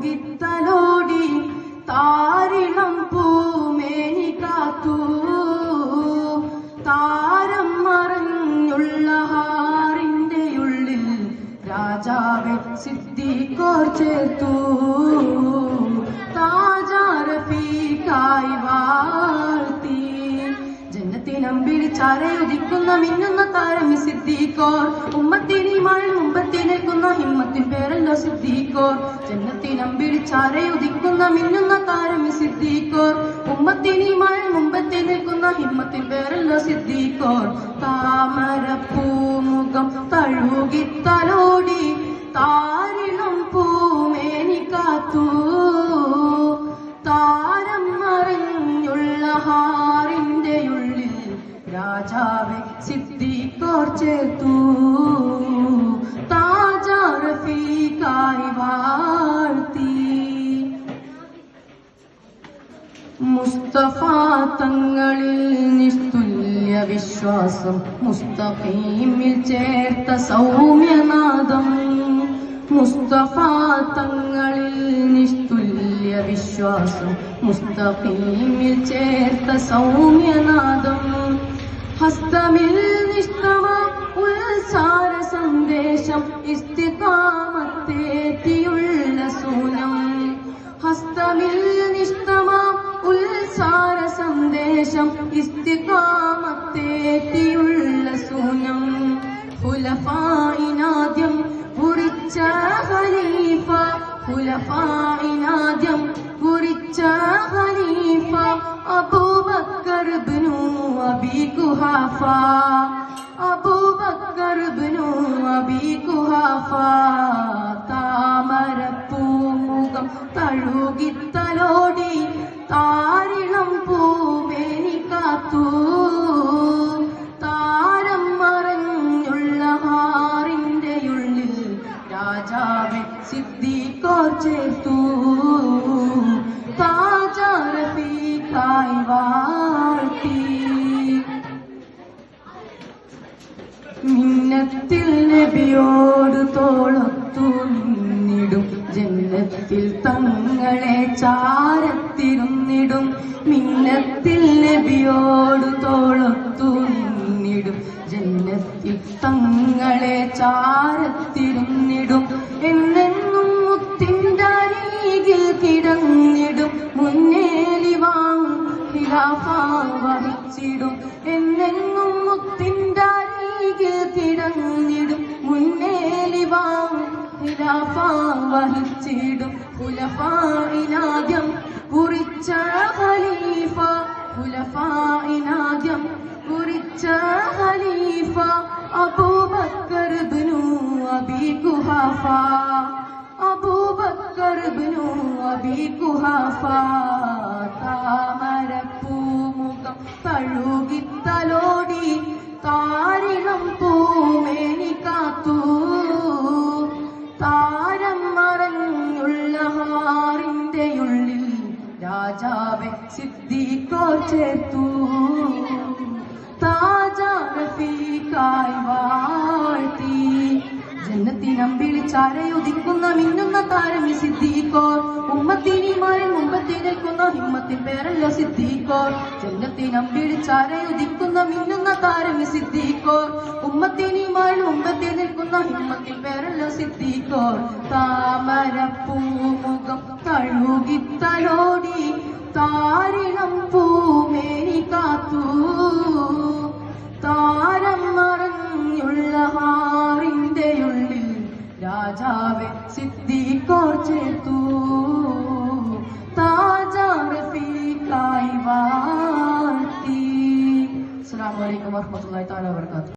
തഴുകിത്തലോടി താരിളം പൂമേനി കാത്തു താരം മറഞ്ഞുള്ള ഹാറിന്റെ ഉള്ളിൽ രാജാവെ സിദ്ദീഖോർ ചേർത്തു താജാരഫീക്കായി വാഴ്ത്തി ജന്നത്തിനമ്പിളി ചാരയുദിക്കുന്ന മിന്നുന്ന താരം സിദ്ദീഖോർ ഉമ്മത്തിനിമാൾ മുമ്പത്തി നിൽക്കുന്ന ഹിമ്മത്തിൻ പേരല്ലോ സിദ്ദീഖോർ ജന്നത്തിനമ്പിളി ചാരയുദിക്കുന്ന മിന്നുന്ന താരം സിദ്ദീഖോർ ഉമ്മത്തിനിമാൾ മുമ്പത്തി നിൽക്കുന്ന ഹിമ്മത്തിൻ പേരല്ലോ സിദ്ദീഖോർ താമരപ്പൂമുഖം തഴുകിത്തലോടി താരിളം പൂമേനി കാത്തു താരം മറിഞ്ഞുള്ള ഹാറിന്റെ ഉള്ളിൽ രാജാവെ സിദ്ദീഖോർ ചേർത്തു താജാരഫീക്കായി വാഴ്ത്തി മുസ്തഫ തങ്ങളിൽ നിസ്തുല്യ വിശ്വാസം മുസ്തഖീമിൽ ചേർത്ത സൗമ്യനാദം മുസ്തഫ തങ്ങളിൽ നിസ്തുല്യ വിശ്വാസം മുസ്തഖീമിൽ ചേർത്ത സൗമ്യനാദം ഹസ്തമിൽ നിഷ്ഠമ ഉത്സാര സന്ദേശം ഇസ്തിഖാമത്തേറ്റിയുള്ള സൂനം ഹസ്തമിൽ നിഷ്ഠമ ഉത്സാര സന്ദേശം ഇസ്തിഖാമത്തേറ്റിയുള്ള സൂനം ഖുലഫായിനാദ്യം കുറിച്ച ഖലീഫ ഖുലഫായിനാദ്യം കുറിച്ച ഖലീഫ അബൂബക്കർ ഇബ്നു അബീ ഖുഹാഫ അബൂബക്കർ ഇബ്നു അബീ ഖുഹാഫ താമരപ്പൂമുഖം തഴുകിത്തലോടി താരിളം പൂമേനി കാത്തു താരം മറഞ്ഞുള്ള ഹാറിന്റെ ഉള്ളിൽ രാജാവെ സിദ്ദീഖോർ ചേർത്തു താജാരഫീക്കായി വാഴ്ത്തി മിന്നത്തിൽ നബിയോട് തോളത്തു നിന്നിടും ജന്നത്തിൽ തങ്ങളെ ചാരത്തിരുന്നിടും മിന്നത്തിൽ നബിയോട് തോളത്തു നിന്നിടും ജന്നത്തിൽ തങ്ങളെ ചാരത്തിരുന്നിടും എന്നെന്നും മുത്തിൻ്റെ അരികിൽ കിടന്നിടും മുന്നേലി വാങ്ങും ഖിലാഫ വഹിച്ചിടും എന്നെന്നും മുത്തിൻ്റെ അരികിൽ കിടന്നിടും മുന്നേലി വാങ്ങും ഖിലാഫ വഹിച്ചിടും ഖുലഫായിനാദ്യം കുറിച്ച ഖലീഫ ഖുലഫായിനാദ്യം കുറിച്ച ഖലീഫ അബൂബക്കർ ഇബ്നു അബീ ഖുഹാഫ അബൂബക്കർ ഇബ്നു അബീ ഖുഹാഫ താമരപ്പൂമുഖം തഴുകിത്തലോടി താരിളം പൂമേനി കാത്തു താരം മറഞ്ഞുള്ള ഹാറിന്റെ ഉള്ളിൽ രാജാവെ സിദ്ദീഖോർ ചേർത്തു താജാരഫീക്കായി വാഴ്ത്തി ജന്നത്തിനമ്പിളി ചാരയുദിക്കുന്ന മിന്നുന്ന താരം സിദ്ദീഖോർ ഉമ്മത്തിനിമാരിൽ മുമ്പത്തി നിൽക്കുന്ന ഹിമ്മത്തിൻ പേരല്ലോ സിദ്ദീഖോർ ജന്നത്തിനമ്പിളി ചാരയുദിക്കുന്ന മിന്നുന്ന താരം സിദ്ദീഖോർ ഉമ്മത്തിനിമാരിൽ മുമ്പത്തി നിൽക്കുന്ന ഹിമ്മത്തിൻ പേരല്ലോ സിദ്ദീഖോർ താമരപ്പൂമുഖം തഴുകിത്തലോടി താരിളം പൂമേനി കാത്തു താരം മറഞ്ഞുള്ള ഹാറിന്റെ ഉള്ളിൽ രാജാവെ സിദ്ദീഖോർ ചേർത്തു താജാരഫീക്കായി വാഴ്ത്തി. അസ്സലാമു അലൈക്കും വറഹ്മത്തുള്ളാഹി തആല വബറകാതുഹു.